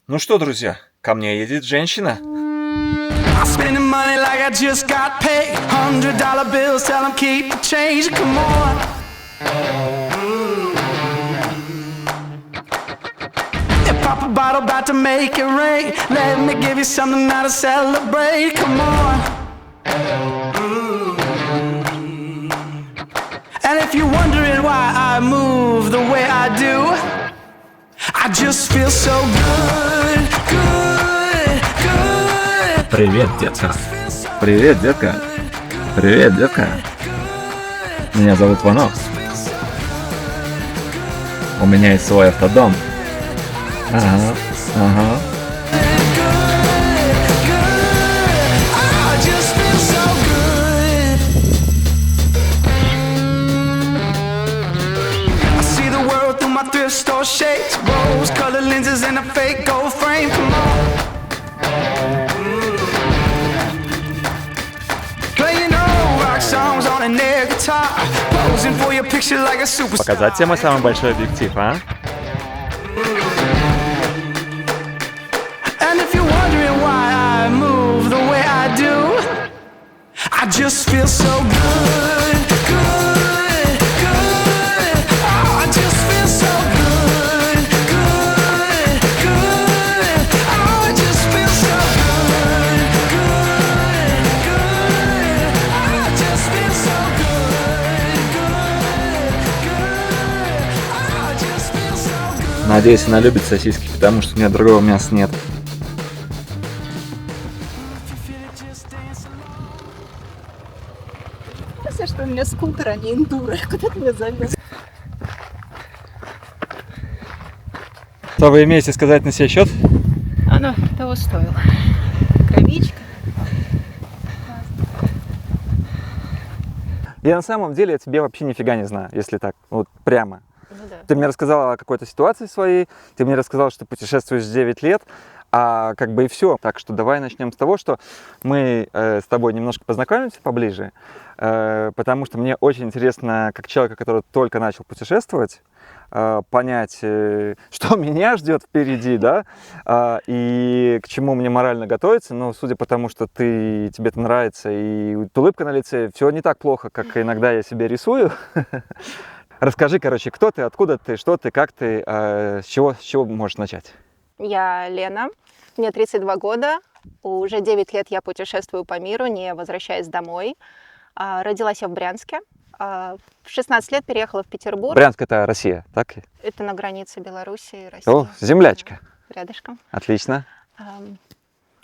Ну что, друзья, ко мне едет женщина. I'm spending money like I just got paid. $100 bills, tell them keep the change. Come on. If pop a bottle, about to make it rain. Let me give you something now to celebrate. Come on. And if you're wondering why I move the way I do, I just feel so good, good, good. Привет, детка. Привет, детка. Привет, детка. Меня зовут Ванок. У меня есть свой автодом. Ага, ага. I just feel so good. I see the world through my thrift store shades, rose-colored lenses and a fake gold frame. Come on. Playing old rock songs on an air guitar, posing for your picture like a superstar. Показать тебе мой самый большой объектив, а? And if you're wondering why I move the way I do, I just feel so good, good, good. Oh, I just feel so good, good, good. Oh, I just feel so good, good, good. Oh, I just feel so good, good, good. Oh, I just feel so good. Надеюсь, она любит сосиски, потому что у меня другого мяса нет. Кажется, что у меня скутер, а не эндуро. Куда ты меня завез? Что вы имеете сказать на сей счет? Оно того стоило. Кровичка. Я на самом деле тебе вообще нифига не знаю, если так, вот прямо. Ну да. Ты мне рассказала о какой-то ситуации своей, ты мне рассказала, что путешествуешь 9 лет, а как бы и все. Так что давай начнем с того, что мы с тобой немножко познакомимся поближе, потому что мне очень интересно, как человека, который только начал путешествовать, понять, что меня ждет впереди, да, и к чему мне морально готовиться. Но судя по тому, что тебе это нравится, и улыбка на лице, все не так плохо, как иногда я себе рисую. Расскажи, короче, кто ты, откуда ты, что ты, как ты, с чего можешь начать? Я Лена, мне 32 года, уже 9 лет я путешествую по миру, не возвращаясь домой. Родилась я в Брянске, в 16 лет переехала в Петербург. Брянск — это Россия, так? Это на границе Беларуси и России. О, землячка. Рядышком. Отлично.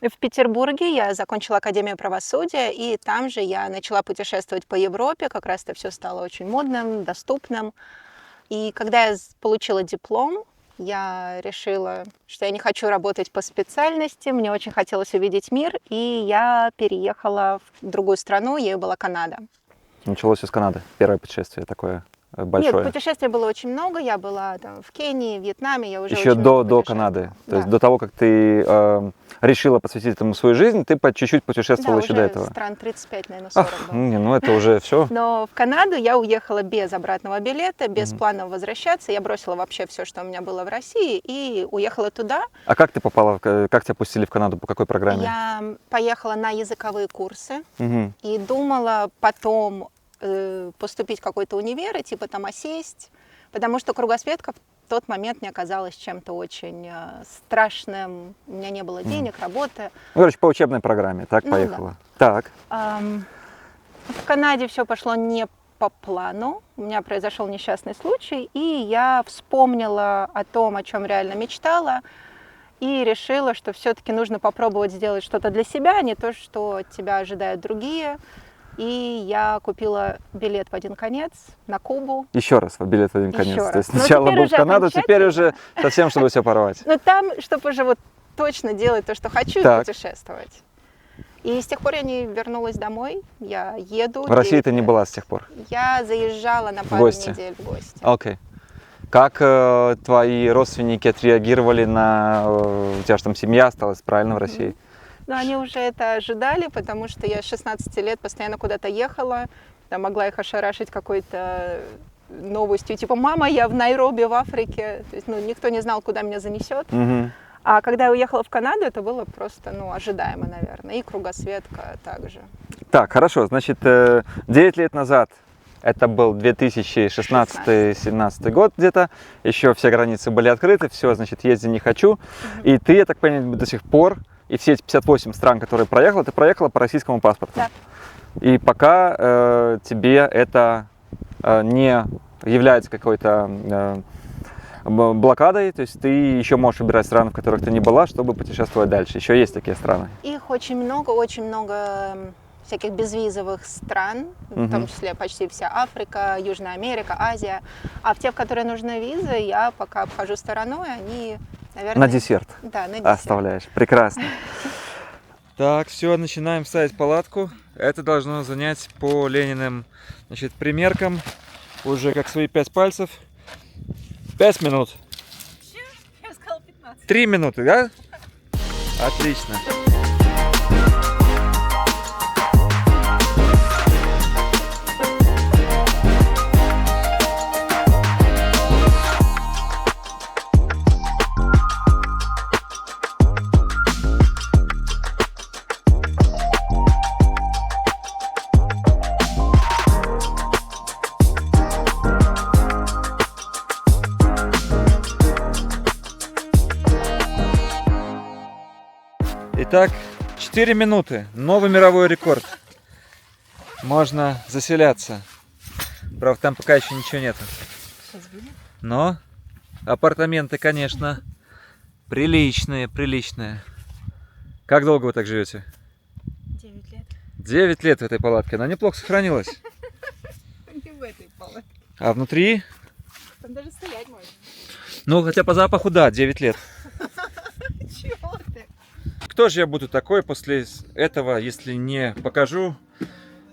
В Петербурге я закончила Академию правосудия, и там же я начала путешествовать по Европе. Как раз это все стало очень модным, доступным. И когда я получила диплом, я решила, что я не хочу работать по специальности, мне очень хотелось увидеть мир, и я переехала в другую страну, ею была Канада. Началось из Канады. Первое путешествие такое большое. Нет, путешествий было очень много, я была там в Кении, Вьетнаме, я уже Еще очень много до путешествовала. Канады. То Да. есть до того, как ты решила посвятить этому свою жизнь, ты по чуть-чуть путешествовала Да, еще уже до этого. стран 35, наверное, 40 Ах, было. ну это уже все. Но в Канаду я уехала без обратного билета, без планов возвращаться. Я бросила вообще все, что у меня было в России, и уехала туда. А как ты попала, как тебя пустили в Канаду, по какой программе? Я поехала на языковые курсы Мгм. и думала потом поступить в какой-то универ и типа там осесть, потому что кругосветка в тот момент мне казалась чем-то очень страшным. У меня не было денег, работы. Ну, короче, по учебной программе, так, Ну поехала. Так. В Канаде все пошло не по плану. У меня произошел несчастный случай, и я вспомнила о том, о чем реально мечтала, и решила, что все-таки нужно попробовать сделать что-то для себя, а не то, что от тебя ожидают другие. И я купила билет в один конец на Кубу. Еще раз, билет в один Еще конец. раз. То есть Но сначала теперь был в уже Канаду, теперь уже окончательно. совсем, чтобы все порвать. Но там, чтобы уже вот точно делать то, что хочу, Так. и путешествовать. И с тех пор я не вернулась домой. Я еду. В России 9 ты не лет. была с тех пор? Я заезжала на пару гости. недель в гости. Окей. Как твои родственники отреагировали на... у тебя же там семья осталась, правильно, в России? Но они уже это ожидали, потому что я с 16 лет постоянно куда-то ехала, там могла их ошарашить какой-то новостью, типа «мама, я в Найроби, в Африке». То есть, никто не знал, куда меня занесет. Угу. А когда я уехала в Канаду, это было просто, ожидаемо, наверное. И кругосветка также. Так, хорошо, значит, 9 лет назад, это был 2016-17 год где-то, еще все границы были открыты, все, значит, езди не хочу. И ты, я так понимаю, до сих пор, и все эти 58 стран, которые проехала, ты проехала по российскому паспорту. Да. И пока тебе это не является какой-то блокадой, то есть ты еще можешь выбирать страны, в которых ты не была, чтобы путешествовать дальше. Еще есть такие страны. Их очень много всяких безвизовых стран, в том числе почти вся Африка, Южная Америка, Азия. А в те, в которые нужны визы, я пока обхожу стороной, они, наверное... На десерт. Да, на десерт. Оставляешь. Прекрасно. Так, все, начинаем ставить палатку. Это должно занять по Лениным, значит, примеркам уже как свои 5 пальцев. 5 минут. Я сказала 15. 3 минуты, да? Отлично. Итак, 4 минуты. Новый мировой рекорд. Можно заселяться. Правда, там пока еще ничего нету. Но апартаменты, конечно, приличные. Как долго вы так живете? 9 лет. 9 лет в этой палатке. Она неплохо сохранилась. Не в этой палатке. А внутри? Там даже стоять можно. Ну, хотя по запаху, да, 9 лет. Чего ты? Кто же я буду такой после этого, если не покажу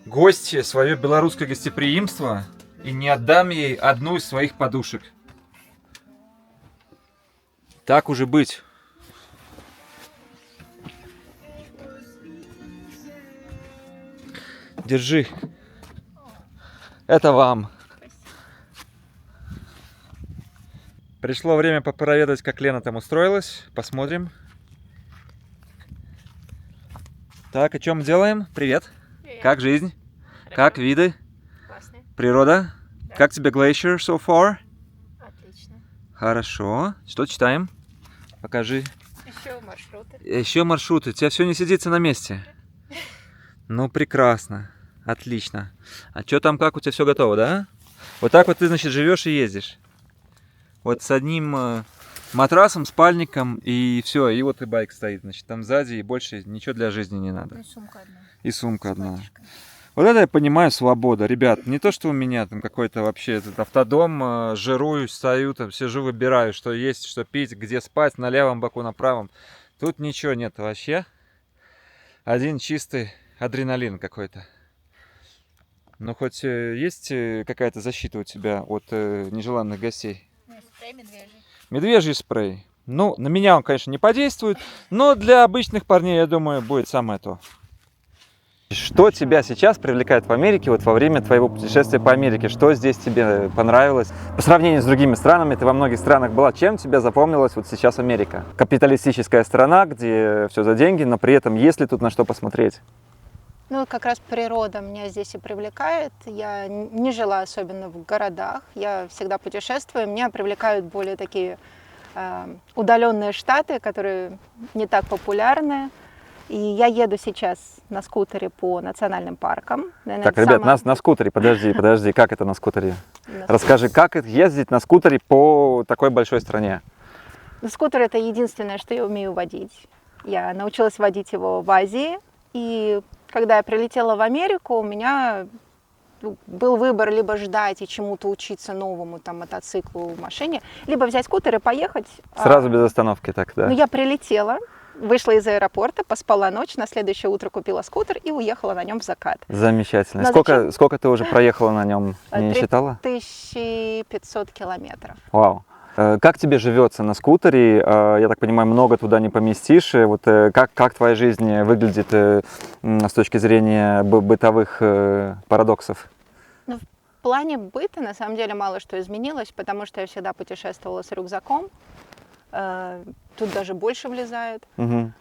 гости свое белорусское гостеприимство и не отдам ей одну из своих подушек? Так уже быть. Держи. Это вам. Пришло время попроведать, как Лена там устроилась. Посмотрим. Так, о чем делаем? Привет. Привет. Как жизнь? Как виды? Классно. Природа? Да. Как тебе Glacier so far? Отлично. Хорошо. Что читаем? Покажи. Еще маршруты. Еще маршруты. У тебя все не сидится на месте. Ну, прекрасно. Отлично. А что там, как у тебя все готово, да? Вот так вот ты, значит, живешь и ездишь. Вот с одним матрасом, спальником и все. И вот и байк стоит, значит, там сзади, и больше ничего для жизни не надо. И сумка одна. И сумка одна. Вот это я понимаю, свобода. Ребят, не то, что у меня там какой-то вообще этот автодом, жирую, стою, там сижу, выбираю, что есть, что пить, где спать, на левом боку, на правом. Тут ничего нет вообще. Один чистый адреналин какой-то. Ну, хоть есть какая-то защита у тебя от нежеланных гостей? Спрей медвежий. Медвежий спрей. Ну, на меня он, конечно, не подействует, но для обычных парней, я думаю, будет самое то. Что тебя сейчас привлекает в Америке, вот во время твоего путешествия по Америке? Что здесь тебе понравилось? По сравнению с другими странами, ты во многих странах была. Чем тебе запомнилась вот сейчас Америка? Капиталистическая страна, где все за деньги, но при этом есть ли тут на что посмотреть? Ну, как раз природа меня здесь и привлекает. Я не жила особенно в городах. Я всегда путешествую. Меня привлекают более такие удаленные штаты, которые не так популярны. И я еду сейчас на скутере по национальным паркам. Наверное, Так, ребят, на скутере, подожди, как это на скутере? Расскажи, как это ездить на скутере по такой большой стране? Скутер — это единственное, что я умею водить. Я научилась водить его в Азии. И когда я прилетела в Америку, у меня был выбор либо ждать и чему-то учиться новому, там, мотоциклу, машине, либо взять скутер и поехать. Сразу без остановки, так, да? Ну, я прилетела, вышла из аэропорта, поспала ночь, на следующее утро купила скутер и уехала на нем в закат. Замечательно. Но Сколько ты уже проехала на нем? Не считала? 3500 километров. Вау. Как тебе живется на скутере? Я так понимаю, много туда не поместишь. Вот как твоя жизнь выглядит с точки зрения бытовых парадоксов? Ну, в плане быта на самом деле мало что изменилось, потому что я всегда путешествовала с рюкзаком. Тут даже больше влезает. Мгм.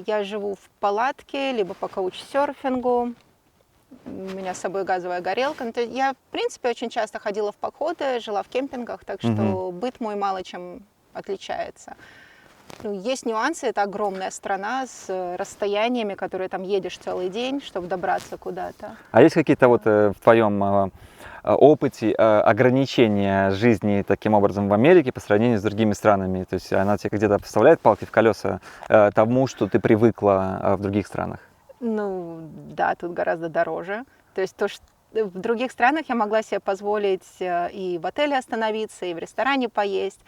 Я живу в палатке, либо по каучсерфингу. У меня с собой газовая горелка. Ну, я, в принципе, очень часто ходила в походы, жила в кемпингах, так что быт мой мало чем отличается. Ну, есть нюансы, это огромная страна с расстояниями, которые там едешь целый день, чтобы добраться куда-то. А есть какие-то вот в твоем опыте ограничения жизни таким образом в Америке по сравнению с другими странами? То есть она тебе где-то поставляет палки в колеса тому, что ты привыкла в других странах? Ну, да, тут гораздо дороже. То есть то, что в других странах я могла себе позволить и в отеле остановиться, и в ресторане поесть.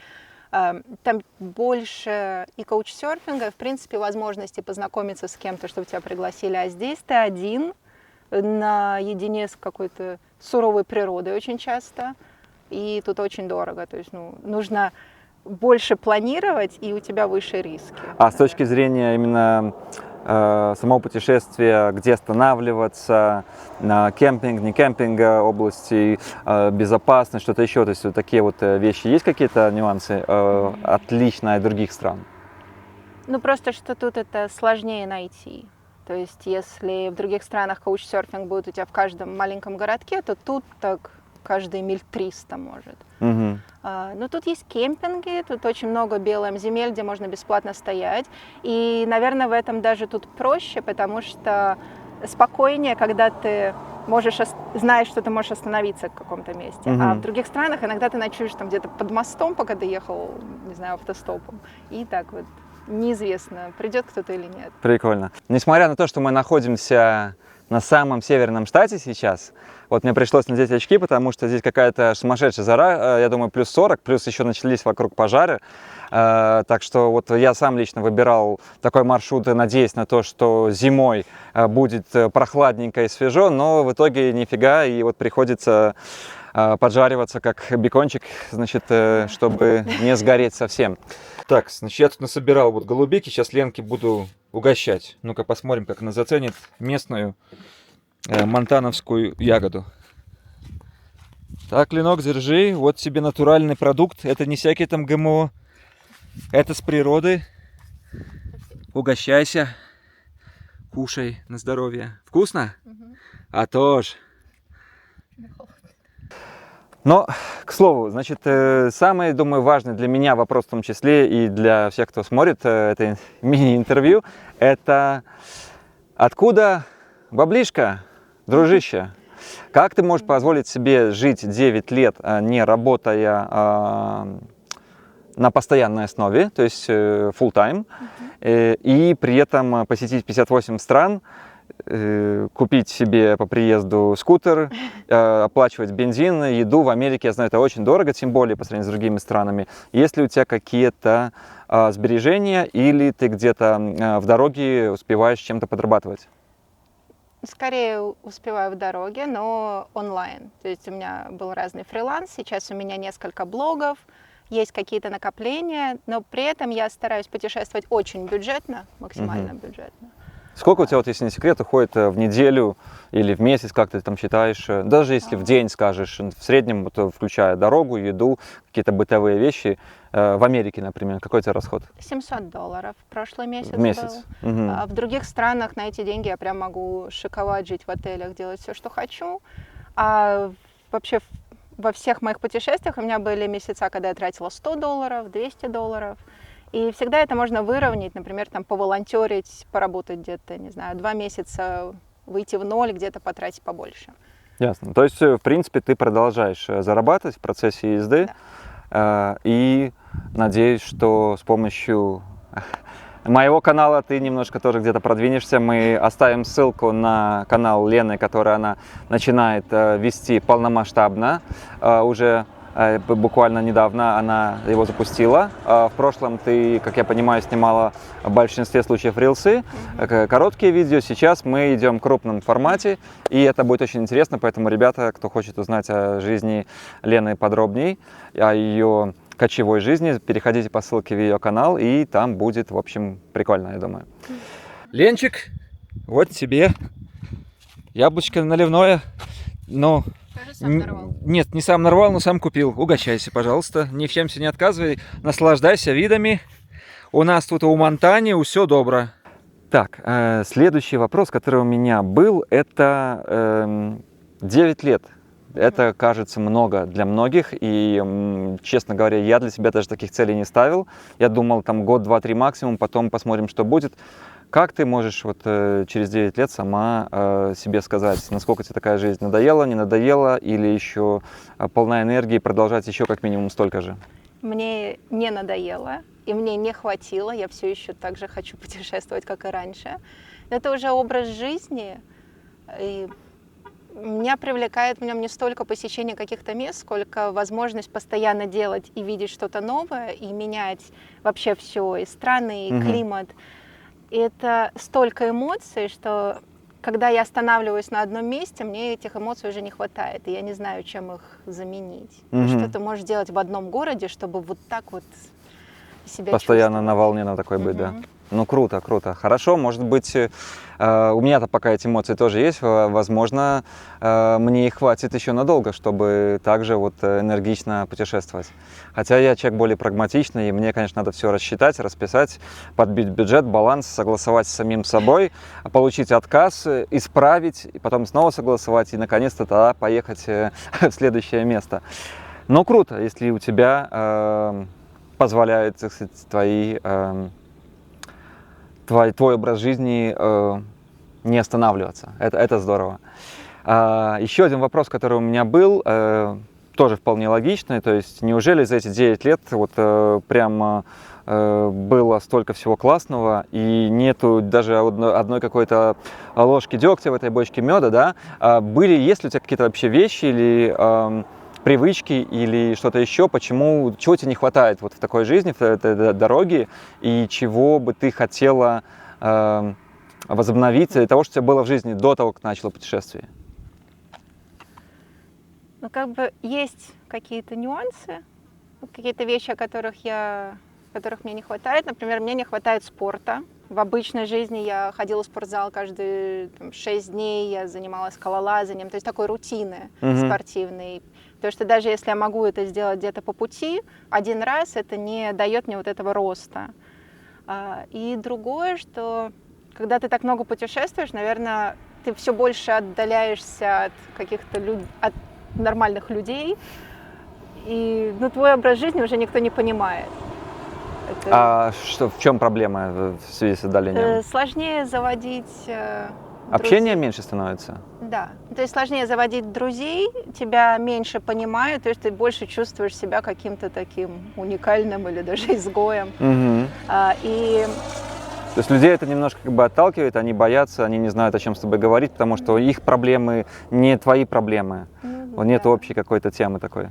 Там больше и каучсерфинга, и, в принципе, возможности познакомиться с кем-то, чтобы тебя пригласили. А здесь ты один, наедине с какой-то суровой природой очень часто. И тут очень дорого. То есть нужно больше планировать, и у тебя выше риски. А с точки зрения именно самого путешествия, где останавливаться, на кемпинг, не кемпинга, области, безопасность, что-то еще, то есть вот такие вот вещи, есть какие-то нюансы отличные от других стран? Ну, просто что тут это сложнее найти. То есть если в других странах каучсерфинг будет у тебя в каждом маленьком городке, то тут так каждые миль 300 может. Угу. Но тут есть кемпинги, тут очень много земель, где можно бесплатно стоять. И, наверное, в этом даже тут проще, потому что спокойнее, когда ты знаешь, что ты можешь остановиться в каком-то месте. А в других странах иногда ты ночуешь там где-то под мостом, пока ты ехал, не знаю, автостопом. И так вот неизвестно, придет кто-то или нет. Прикольно. Несмотря на то, что мы находимся на самом северном штате сейчас, вот мне пришлось надеть очки, потому что здесь какая-то сумасшедшая жара, я думаю, плюс 40, плюс еще начались вокруг пожары. Так что вот я сам лично выбирал такой маршрут, надеясь на то, что зимой будет прохладненько и свежо, но в итоге нифига, и вот приходится поджариваться как бекончик, значит, чтобы не сгореть совсем. Так, значит, я тут насобирал вот голубики, сейчас Ленке буду угощать. Ну-ка посмотрим, как она заценит местную монтановскую ягоду. Так, Ленок, держи, вот тебе натуральный продукт, это не всякие там ГМО, это с природы. Угощайся, кушай на здоровье. Вкусно? А то ж. Но, к слову, значит, самый, думаю, важный для меня вопрос в том числе и для всех, кто смотрит это мини-интервью, это откуда баблишка, дружище? Как ты можешь позволить себе жить 9 лет, не работая на постоянной основе, то есть full-time, и при этом посетить 58 стран, купить себе по приезду скутер, оплачивать бензин, еду? В Америке, я знаю, это очень дорого, тем более по сравнению с другими странами. Есть ли у тебя какие-то сбережения или ты где-то в дороге успеваешь чем-то подрабатывать? Скорее успеваю в дороге, но онлайн. То есть у меня был разный фриланс, сейчас у меня несколько блогов, есть какие-то накопления, но при этом я стараюсь путешествовать очень бюджетно, максимально бюджетно. Сколько у тебя, вот, если не секрет, уходит в неделю или в месяц, как ты там считаешь? Даже если в день скажешь, в среднем, вот, включая дорогу, еду, какие-то бытовые вещи, в Америке, например, какой у тебя расход? $700 прошлый месяц В месяц. был. Угу. А в других странах на эти деньги я прям могу шиковать, жить в отелях, делать все, что хочу. А вообще во всех моих путешествиях у меня были месяца, когда я тратила $100, $200. И всегда это можно выровнять, например, там поволонтерить, поработать где-то, не знаю, 2 месяца, выйти в ноль, где-то потратить побольше. Ясно. То есть, в принципе, ты продолжаешь зарабатывать в процессе езды, да. И надеюсь, что с помощью моего канала ты немножко тоже где-то продвинешься. Мы оставим ссылку на канал Лены, который она начинает вести полномасштабно уже. Буквально недавно она его запустила. В прошлом ты, как я понимаю, снимала в большинстве случаев рилсы, короткие видео. Сейчас мы идем в крупном формате, и это будет очень интересно. Поэтому, ребята, кто хочет узнать о жизни Лены подробней, о ее кочевой жизни, переходите по ссылке в ее канал, и там будет, в общем, прикольно, я думаю. Ленчик, вот тебе яблочко наливное. Ну, Тоже сам нарвал? Нет, не сам нарвал, но сам купил. Угощайся, пожалуйста. Ни в чем себе не отказывай. Наслаждайся видами. У нас тут у Монтани все добро. Так, следующий вопрос, который у меня был, это 9 лет. Это кажется много для многих, и, честно говоря, я для себя даже таких целей не ставил. Я думал, там год, два, три максимум, потом посмотрим, что будет. Как ты можешь вот через 9 лет сама себе сказать, насколько тебе такая жизнь надоела, не надоела, или еще полна энергии продолжать еще как минимум столько же? Мне не надоело, и мне не хватило. Я все еще так же хочу путешествовать, как и раньше. Это уже образ жизни, и меня привлекает в нем не столько посещение каких-то мест, сколько возможность постоянно делать и видеть что-то новое, и менять вообще все, и страны, и климат. И это столько эмоций, что когда я останавливаюсь на одном месте, мне этих эмоций уже не хватает, и я не знаю, чем их заменить. Что ты можешь делать в одном городе, чтобы вот так вот себя Постоянно чувствовать? на волне на такой быть, да. Ну, круто, круто. Хорошо, может быть, у меня-то пока эти эмоции тоже есть. Возможно, мне их хватит еще надолго, чтобы также вот энергично путешествовать. Хотя я человек более прагматичный, и мне, конечно, надо все рассчитать, расписать, подбить бюджет, баланс, согласовать с самим собой, получить отказ, исправить, и потом снова согласовать, и, наконец-то, тогда поехать в следующее место. Но круто, если у тебя позволяют, так сказать, твой образ жизни не останавливаться. Это здорово. Еще один вопрос, который у меня был, тоже вполне логичный. То есть, неужели за эти 9 лет вот прям было столько всего классного, и нету даже одной какой-то ложки дегтя в этой бочке меда, да? Есть ли у тебя какие-то вообще вещи или привычки или что-то еще, чего тебе не хватает вот в такой жизни, в этой дороге, и чего бы ты хотела возобновить для того, что у тебя было в жизни до того, как начала путешествие? Ну, как бы есть какие-то нюансы, какие-то вещи, которых мне не хватает. Например, мне не хватает спорта. В обычной жизни я ходила в спортзал каждые 6 дней, я занималась скалолазанием, то есть такой рутины спортивной. Потому что даже если я могу это сделать где-то по пути, один раз это не дает мне вот этого роста. И другое, что когда ты так много путешествуешь, наверное, ты все больше отдаляешься от каких-то от нормальных людей, и твой образ жизни уже никто не понимает. В чем проблема в связи с отдалением? Сложнее заводить Общение друзей. меньше становится? Да, то есть сложнее заводить друзей, тебя меньше понимают, то есть ты больше чувствуешь себя каким-то таким уникальным или даже изгоем. И То есть людей это немножко как бы отталкивает, они боятся, они не знают, о чем с тобой говорить, потому что их проблемы не твои проблемы. Нет да. общей какой-то темы такой.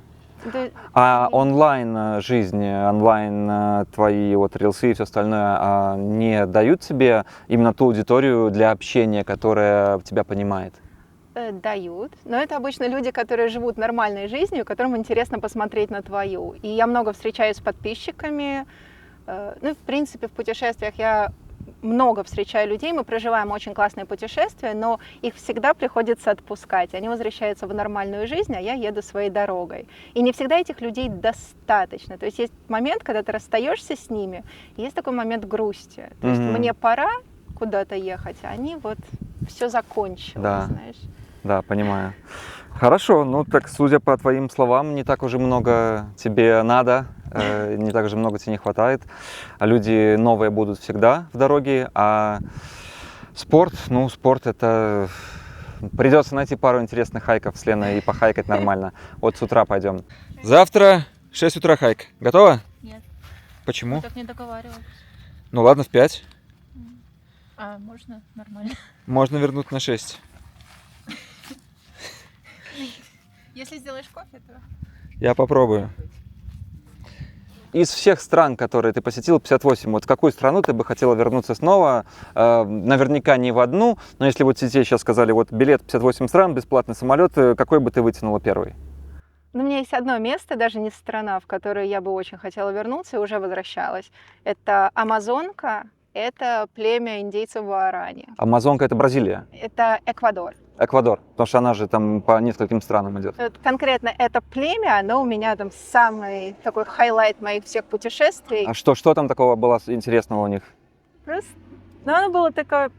Да, А онлайн жизнь, онлайн твои вот рилсы и все остальное не дают тебе именно ту аудиторию для общения, которая тебя понимает? Дают, но это обычно люди, которые живут нормальной жизнью, которым интересно посмотреть на твою. И я много встречаюсь с подписчиками. В принципе, в путешествиях я много встречаю людей, мы проживаем очень классные путешествия, но их всегда приходится отпускать. Они возвращаются в нормальную жизнь, а я еду своей дорогой. И не всегда этих людей достаточно. То есть есть момент, когда ты расстаешься с ними, и есть такой момент грусти. То есть мне пора куда-то ехать, а они вот все закончилось, знаешь. Да, понимаю. Хорошо, так судя по твоим словам, не так уже много тебе надо, не так уже много тебе не хватает. Люди новые будут всегда в дороге, а спорт это... Придется найти пару интересных хайков с Леной и похайкать нормально. Вот с утра пойдем. Завтра 6 утра хайк. Готова? Нет. Почему? Так не договаривалась. Ну ладно, в 5. Можно? Нормально. Можно вернуть на 6. Если сделаешь кофе, то... Я попробую. Из всех стран, которые ты посетил, 58, вот в какую страну ты бы хотела вернуться снова? Наверняка не в одну, но если вот тебе сейчас сказали, вот билет 58 стран, бесплатный самолет, какой бы ты вытянула первый? У меня есть одно место, даже не страна, в которую я бы очень хотела вернуться и уже возвращалась. Это Амазонка, это племя индейцев Гуарани. Амазонка — это Бразилия? Это Эквадор. Эквадор? Потому что она же там по нескольким странам идет. Вот конкретно это племя, оно у меня там самый такой хайлайт моих всех путешествий. А что там такого было интересного у них? Просто, ну, оно было такое...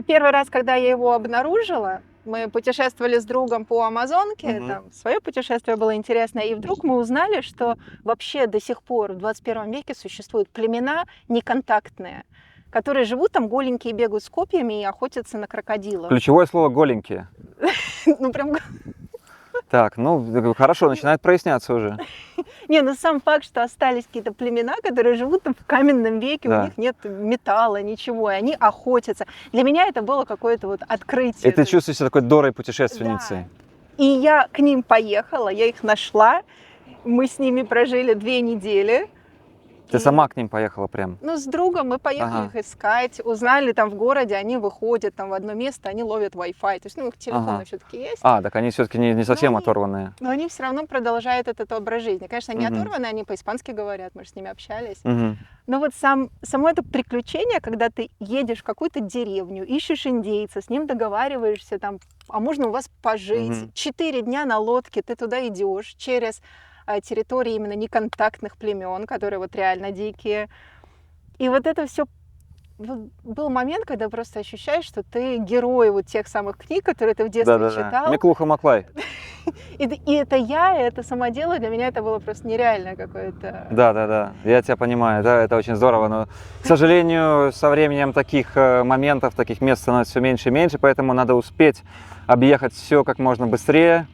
Первый раз, когда я его обнаружила, мы путешествовали с другом по Амазонке, Мгм. там свое путешествие было интересное, и вдруг мы узнали, что вообще до сих пор в 21 веке существуют племена неконтактные, которые живут там голенькие, бегают с копьями и охотятся на крокодилов. Ключевое слово «голенькие». Ну, прям... Так, ну, хорошо, начинает проясняться уже. Не, ну сам факт, что остались какие-то племена, которые живут там в каменном веке, Да. у них нет металла, ничего, и они охотятся. Для меня это было какое-то вот открытие. И ты То есть- чувствуешь себя такой дорой путешественницей. И я к ним поехала, я их нашла, мы с ними прожили 2 недели. Ты И, сама к ним поехала прям. Ну, с другом мы поехали Ага. их искать, узнали там в городе, они выходят там в одно место, они ловят Wi-Fi, то есть, ну, их телефоны Ага. все-таки есть. А, так они все-таки не совсем Ну, оторванные. Но они все равно продолжают этот образ жизни. Конечно, они Мгм. оторваны, они по-испански говорят, мы же с ними общались. Мгм. Но вот само это приключение, когда ты едешь в какую-то деревню, ищешь индейца, с ним договариваешься там, а можно у вас пожить. Мгм. 4 дня на лодке ты туда идешь через территории именно неконтактных племен, которые вот реально дикие. И вот это все был момент, когда просто ощущаешь, что ты герой вот тех самых книг, которые ты в детстве Да-да-да. читал. Миклуха Маклай. И это я, и это само дело, для меня это было просто нереальное какое-то. Да. Я тебя понимаю, да, это очень здорово. Но, к сожалению, со временем таких моментов, таких мест становится все меньше и меньше, поэтому надо успеть объехать все как можно быстрее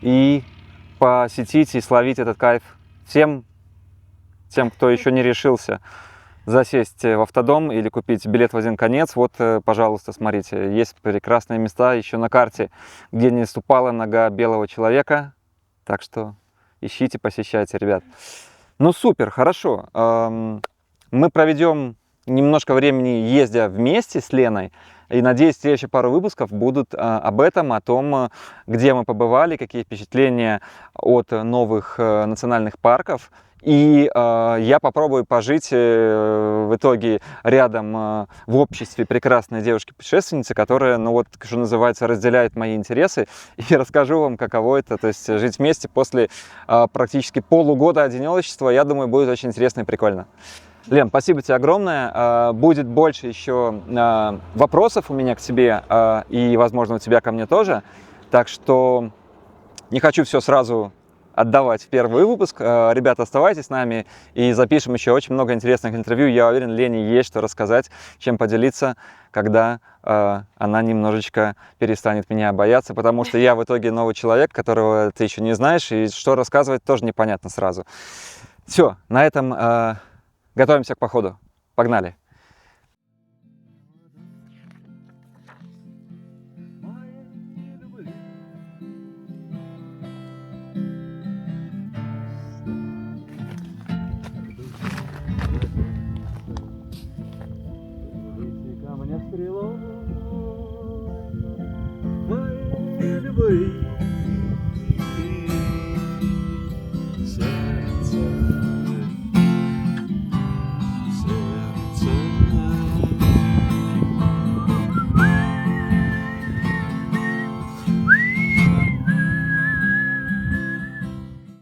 и посетить и словить этот кайф всем тем, кто еще не решился засесть в автодом или купить билет в один конец. Вот, пожалуйста, смотрите, есть прекрасные места еще на карте, где не ступала нога белого человека. Так что ищите, посещайте, ребят. Ну, супер, хорошо. Мы проведем немножко времени ездя вместе с Леной. И надеюсь, следующие пару выпусков будут об этом, о том, где мы побывали, какие впечатления от новых национальных парков. И я попробую пожить в итоге рядом в обществе прекрасной девушки-путешественницы, которая, ну вот, что называется, разделяет мои интересы. И расскажу вам, каково это, то есть жить вместе после практически полугода одиночества. Я думаю, будет очень интересно и прикольно. Лен, спасибо тебе огромное. Будет больше еще вопросов у меня к тебе и, возможно, у тебя ко мне тоже. Так что не хочу все сразу отдавать в первый выпуск. Ребята, оставайтесь с нами и запишем еще очень много интересных интервью. Я уверен, Лене есть что рассказать, чем поделиться, когда она немножечко перестанет меня бояться, потому что я в итоге новый человек, которого ты еще не знаешь, и что рассказывать тоже непонятно сразу. Все, на этом готовимся к походу. Погнали!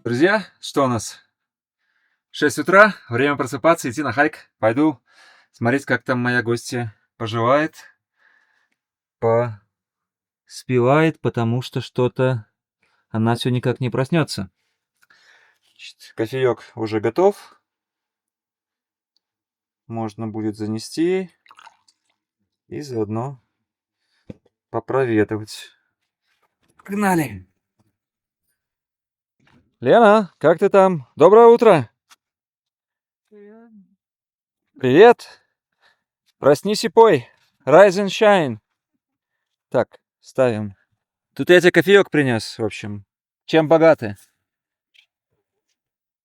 Друзья, что у нас? 6 утра, время просыпаться, идти на хайк. Пойду смотреть, как там моя гостья поживает. Спевает, потому что что-то она все никак не проснется. Кофеек уже готов. Можно будет занести и заодно попроведывать. Погнали! Лена, как ты там? Доброе утро! Привет! Проснись и пой! Rise and shine! Так, ставим. Тут я тебе кофеек принес, в общем. Чем богаты?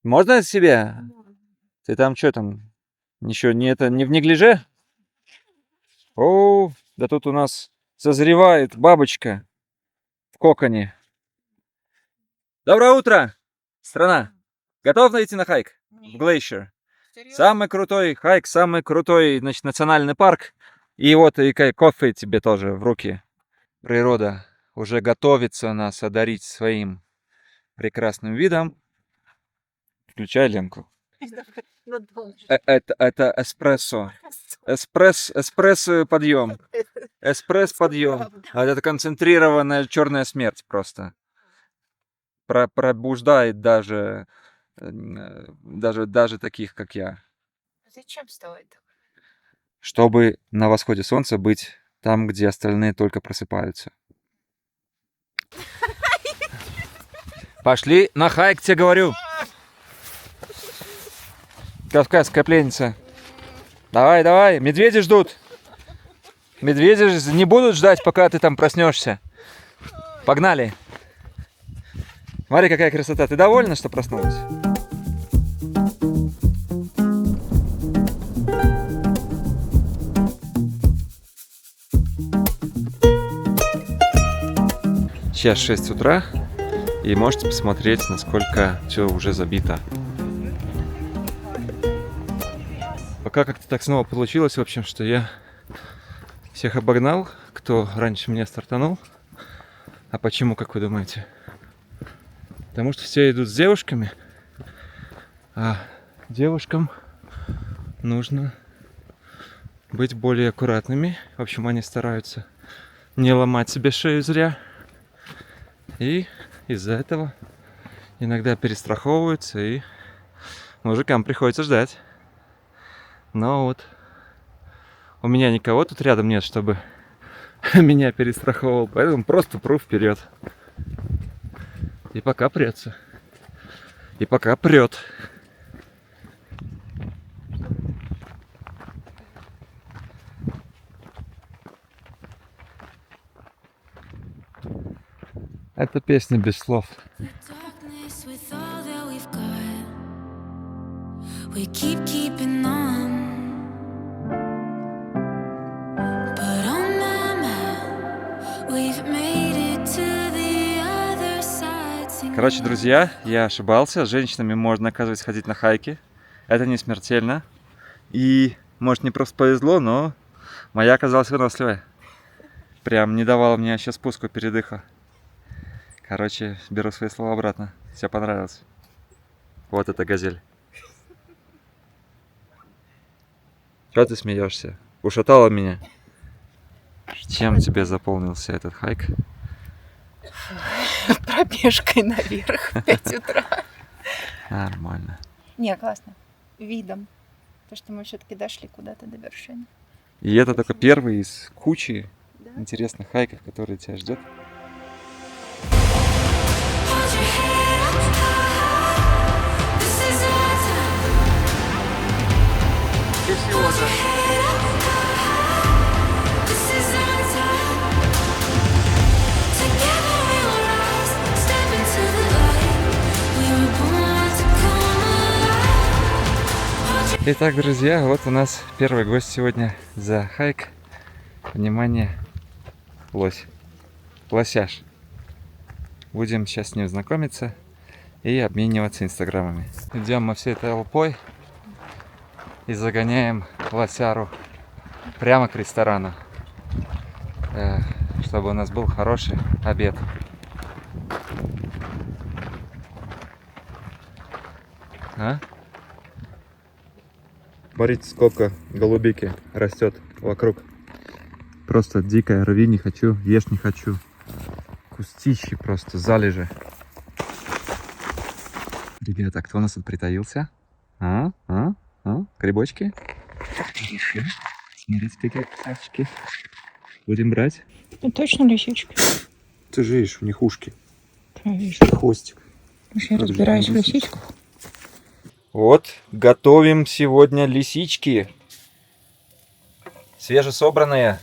Можно это себе? Ты там что там? Ничего не это не в неглиже? О, да тут у нас созревает бабочка в коконе. Доброе утро, страна! Готов идти на хайк? В Glacier. Самый крутой хайк, самый крутой, значит, национальный парк. И вот и кофе тебе тоже в руки. Природа уже готовится нас одарить своим прекрасным видом. Включай Ленку. Это эспрессо. Эспрессо подъем. Эспресс подъем. А это концентрированная черная смерть просто. Пробуждает даже таких, как я. Зачем стоит? Чтобы на восходе солнца быть там, где остальные только просыпаются. Пошли на хайк, тебе говорю. Кавказская пленница. Давай, давай, медведи ждут. Медведи не будут ждать, пока ты там проснешься. Погнали. Смотри, какая красота. Ты довольна, что проснулась? Сейчас 6 утра, и можете посмотреть, насколько все уже забито. Пока как-то так снова получилось, в общем, что я всех обогнал, кто раньше меня стартанул. А почему, как вы думаете? Потому что все идут с девушками, а девушкам нужно быть более аккуратными. В общем, они стараются не ломать себе шею зря. И из-за этого иногда перестраховываются, и мужикам приходится ждать. Но вот у меня никого тут рядом нет, чтобы меня перестраховывал, поэтому просто пру вперед. И пока прется. И пока прет. Это песня без слов. Darkness with all that we've got, we keeping on. But on my mind, we've made it to the other side. Короче, друзья, я ошибался. С женщинами можно, оказывается, ходить на хайки. Это не смертельно. И, может, не просто повезло, но моя оказалась выносливая. Прям не давала мне вообще спуску передыха. Короче, беру свои слова обратно. Все понравилось. Вот эта газель. Чего ты смеешься? Ушатала меня. Чем тебе заполнился этот хайк? Пробежкой наверх в 5 утра. Нормально. Не, классно. Видом. Потому что мы все-таки дошли куда-то до вершины. И это только первый из кучи интересных хайков, которые тебя ждет. Hold your head up high. This is our time. Hold your head up high. This is our time. Together we will rise, step into the light. We were born to come alive. Hold your Итак, друзья, вот у нас первый гость сегодня за хайк. Внимание, лось. Лосяш. Будем сейчас с ним знакомиться и обмениваться инстаграмами. Идем мы всей этой толпой и загоняем лосяру прямо к ресторану, чтобы у нас был хороший обед. А? Смотрите, сколько голубики растет вокруг. Просто дикая, рви не хочу, ешь не хочу. Кустищи просто, залежи. Ребята, кто у нас тут притаился? Грибочки? Смотрите, какие красавчики. Будем брать? Ну, точно лисички. Ты же видишь, у них ушки. Конечно. Хвостик. Я разбираюсь в лисичках. Вот, готовим сегодня лисички. Свежесобранные.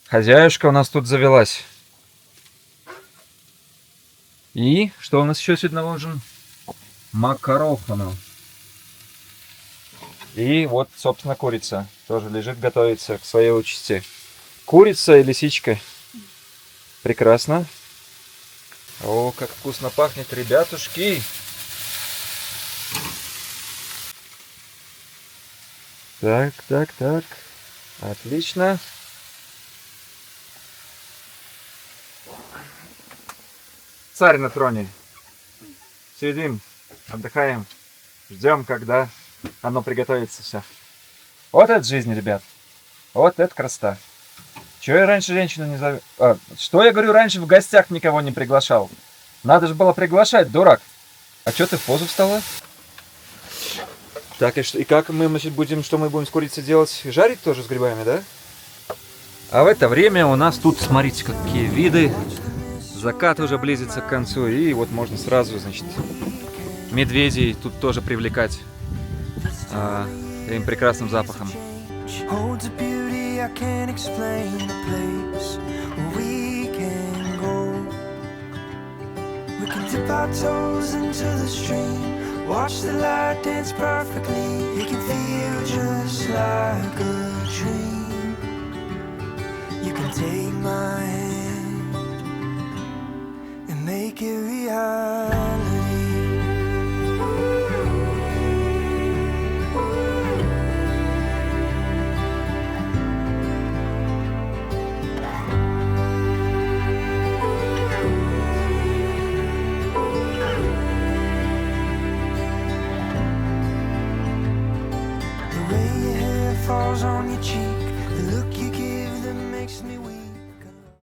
Хозяюшка у нас тут завелась. И что у нас еще сегодня на ужин? Макарофану. И вот, собственно, курица. Тоже лежит, готовится к своей участи. Курица и лисичка. Прекрасно. О, как вкусно пахнет, ребятушки. Так. Отлично. царь на троне. Сидим, отдыхаем, ждем, когда оно приготовится все. Вот это жизнь, ребят. Вот это красота. Чего я раньше женщину не зову? Что я говорю, раньше в гостях никого не приглашал? Надо же было приглашать, дурак. А что ты в позу встала? Так, и как мы, значит, что мы будем с курицей делать? Жарить тоже с грибами, да? А в это время у нас тут, смотрите, какие виды. Закат уже близится к концу, и вот можно сразу, значит, медведей тут тоже привлекать этим прекрасным запахом. Holds a beauty I can't explain, a place where we can go. We can dip our toes into the stream, watch the light dance perfectly. It can feel just like a dream. You can take my hand and make it reality. Falls on your cheek, the look you give that makes me weak.